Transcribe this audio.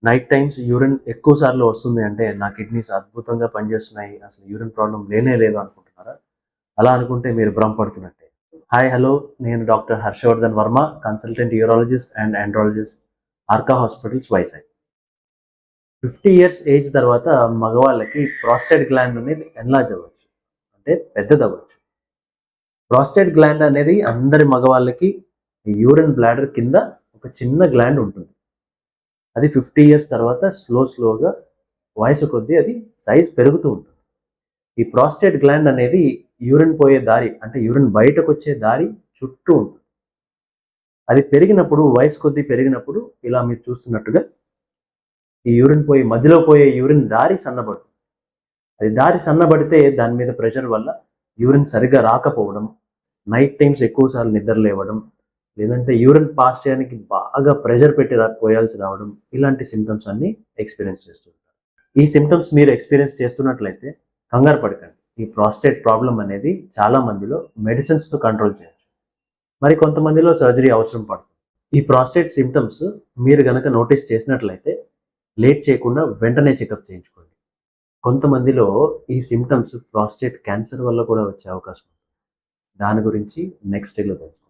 Night times urine ఎక్కువ సార్లు వస్తుంది అంటే నా కిడ్నీస్ అద్భుతంగా పనిచేస్తున్నాయి, అసలు యూరిన్ ప్రాబ్లం లేనే లేదు అనుకుంటున్నారా? అలా అనుకుంటే మీరు భ్రమపడుతున్నట్టే. హాయ్ హలో, నేను doctor Harshavardhan Varma, consultant urologist and andrologist, Arka hospitals, Vizag. 50 years age తర్వాత మగవాళ్ళకి ప్రాస్టేట్ గ్లాండ్ అనేది ఎన్లార్జ్ అవ్వచ్చు, అంటే పెద్దదవ్వచ్చు. ప్రాస్టేట్ గ్లాండ్ అనేది అందరి మగవాళ్ళకి యూరిన్ బ్లాడర్ కింద ఒక చిన్న గ్లాండ్ ఉంటుంది. అది 50 ఇయర్స్ తర్వాత స్లోగా వయసు కొద్దీ అది సైజ్ పెరుగుతూ ఉంటుంది. ఈ ప్రాస్టేట్ గ్లాండ్ అనేది యూరిన్ పోయే దారి, అంటే యూరిన్ బయటకు వచ్చే దారి చుట్టూ ఉంటుంది. అది పెరిగినప్పుడు, వయసు కొద్దీ పెరిగినప్పుడు ఇలా మీరు చూస్తున్నట్టుగా ఈ మధ్యలో పోయే యూరిన్ దారి సన్నబడుతుంది. అది దారి సన్నబడితే దాని మీద ప్రెషర్ వల్ల యూరిన్ సరిగ్గా రాకపోవడం, నైట్ టైమ్స్ ఎక్కువసార్లు నిద్ర లేవడం, లేదంటే యూరిన్ పాస్ చేయడానికి బాగా ప్రెషర్ పెట్టి పోయాల్సి రావడం, ఇలాంటి సిమ్టమ్స్ అన్ని ఎక్స్పీరియన్స్ చేస్తుంటారు. ఈ సిమ్టమ్స్ మీరు ఎక్స్పీరియన్స్ చేస్తున్నట్లయితే కంగారు పడకండి. ఈ ప్రాస్టేట్ ప్రాబ్లం అనేది చాలా మందిలో మెడిసిన్స్తో కంట్రోల్ చేయొచ్చు, మరి కొంతమందిలో సర్జరీ అవసరం పడుతుంది. ఈ ప్రాస్టేట్ సిమ్టమ్స్ మీరు గనక నోటీస్ చేసినట్లయితే లేట్ చేయకుండా వెంటనే చెకప్ చేయించుకోండి. కొంతమందిలో ఈ సిమ్టమ్స్ ప్రాస్టేట్ క్యాన్సర్ వల్ల కూడా వచ్చే అవకాశం ఉంది. దాని గురించి నెక్స్ట్ డేలో తెలుసుకుందాం.